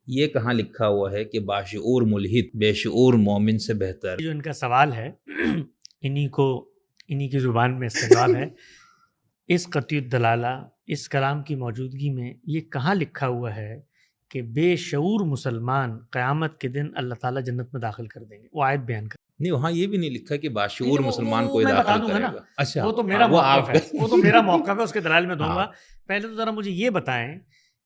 یہ کہاں لکھا ہوا ہے کہ باشعور ملحد بے شعور مومن سے بہتر؟ جو ان کا سوال ہے انہی کی زبان میں اس کا جواب ہے اس قطعی الدلالہ اس کلام کی موجودگی میں یہ کہاں لکھا ہوا ہے کہ بے شعور مسلمان قیامت کے دن اللہ تعالیٰ جنت میں داخل کر دیں گے؟ وہ آیت بیان کر نہیں، وہاں یہ بھی نہیں لکھا کہ باشعور مسلمان کوئی میں بتا داخل دوں گا کرے نا، گا۔ اچھا، وہ تو میرا موقف ہے، وہ تو میرا موقف ہے، اس کے دلائل میں دوں گا۔ ہاں۔ پہلے تو ذرا مجھے یہ بتائیں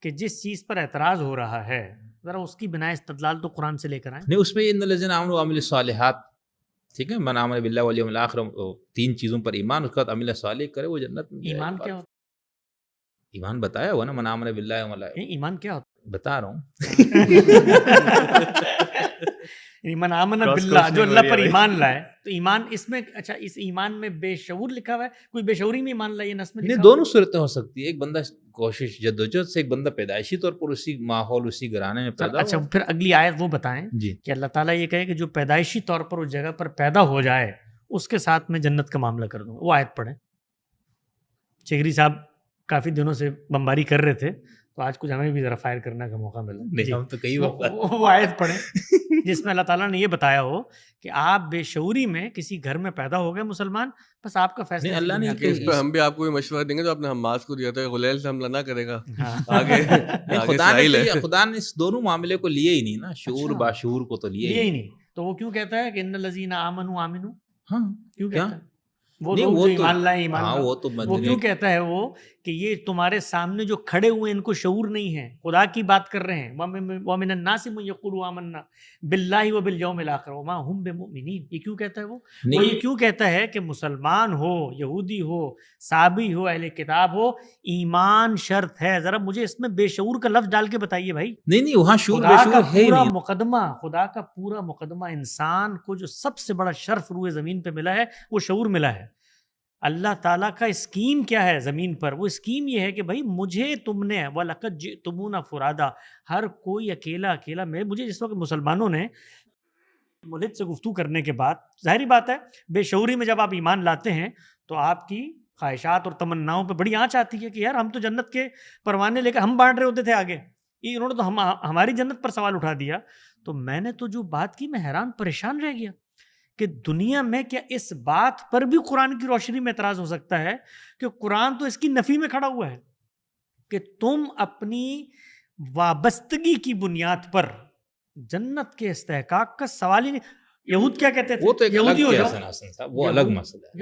کہ جس چیز پر اعتراض ہو رہا ہے ذرا اس کی بنا استدلال تو قرآن سے لے کر آئیں۔ نہیں، اس میں ان الذین آمنوا وعملوا الصالحات، ٹھیک ہے، من آمن باللہ والیوم الآخر، تین چیزوں پر ایمان، اس کے بعد عمل صالح کرے وہ جنت میں جائے۔ ایمان کیا ہوتا ایمان بتایا ہوا نا، من آمن باللہ وملائکتہ، ہے؟ ایمان کیا ہوتا بتا رہا ہوں۔ ہے؟ من آمن باللہ، جو اللہ پر ایمان لائے، تو ایمان اس میں، اچھا اس ایمان میں بے شعور لکھا ہوا ہے؟ کوئی بے شعوری میں ایمان لائے یہ نص میں لکھا نہیں، ہوا ہے؟ دونوں صورتیں ہو سکتی ہے، ایک بندہ کوشش جدوجہد سے، ایک بندہ پیدائشی طور پر اسی ماحول اسی گھرانے میں پیدا اچھا ہوا۔ پھر اگلی آیت وہ بتائیں جی، کہ اللہ تعالیٰ یہ کہے کہ جو پیدائشی طور پر اس جگہ پر پیدا ہو جائے اس کے ساتھ میں جنت کا معاملہ کر دوں گا۔ وہ آیت پڑھیں۔ چغری صاحب کافی دنوں سے بمباری کر رہے تھے، تو آج کچھ ہمیں بھی ذرا فائر کرنے کا موقع ملا۔ نہیں، ہم تو کئی وقت وہ آیت پڑھیں جس میں اللہ تعالیٰ نے یہ بتایا ہو کہ آپ بے شعوری میں کسی گھر میں پیدا ہو گئے مسلمان، بس آپ کا فیصلہ نہیں، اللہ نے کہ اس پہ ہم بھی آپ کو مشورہ دیں گے جو آپ نے حماس کو دیا تھا، غلیل سے حملہ نہ کرے گا آگے۔ خدا نے اس دونوں معاملے کو لیے ہی نہیں نا، شعور اچھا، باشعور کو تو لیے ہی نہیں۔ تو وہ کیوں کہتا ہے کہ ان الذین آمنوا آمنوا؟ ہاں، کیوں کیا؟ کہتا ہے؟ وہ نہیں، لوگ جو وہ تو ایمان لائے ایمان ہاں، لاؤ۔ وہ تو وہ کیوں کہتا ہے وہ کہ یہ تمہارے سامنے جو کھڑے ہوئے ان کو شعور نہیں ہے، خدا کی بات کر رہے ہیں۔ وَمِنَ النَّاسِ مَن يَقُولُ آمَنَّا بِاللَّهِ وَبِالْيَوْمِ الْآخِرِ وَمَا هُمْ بِمُؤْمِنِينَ۔ یہ کیوں کہتا ہے وہ یہ کیوں کہتا ہے کہ مسلمان ہو، یہودی ہو، صابی ہو، اہل کتاب ہو، ایمان شرط ہے؟ ذرا مجھے اس میں بے شعور کا لفظ ڈال کے بتائیے بھائی۔ نہیں، وہاں شعور خدا بے کا شعور ہے ہی پورا نہیں۔ مقدمہ، خدا کا پورا مقدمہ، انسان کو جو سب سے بڑا شرف روئے زمین پہ ملا ہے وہ شعور ملا ہے۔ اللہ تعالیٰ کا اسکیم کیا ہے زمین پر؟ وہ اسکیم یہ ہے کہ بھائی مجھے تم نے وَلَقَدْ جِئْتُمُونَا فُرَادَا، ہر کوئی اکیلا اکیلا۔ مجھے جس وقت مسلمانوں نے ملحد سے گفتگو کرنے کے بعد، ظاہری بات ہے بے شعوری میں جب آپ ایمان لاتے ہیں تو آپ کی خواہشات اور تمناؤں پہ بڑی آنچ آتی ہے کہ یار ہم تو جنت کے پروانے لے کر ہم بانٹ رہے ہوتے تھے آگے، انہوں نے تو ہماری جنت پر سوال اٹھا دیا۔ تو میں نے تو جو بات کی میں حیران پریشان رہ گیا کہ دنیا میں کیا اس بات پر بھی قرآن کی روشنی میں اعتراض ہو سکتا ہے کہ قرآن تو اس کی نفی میں کھڑا ہوا ہے کہ تم اپنی وابستگی کی بنیاد پر جنت کے استحقاق کا سوال ہی نہیں۔ یہود کیا کہتے تھے؟ وہ تو ایک یہودی الگ ہو کیس جاؤ، ہے حسن صاحب، وہ الگ مسئلہ ہے۔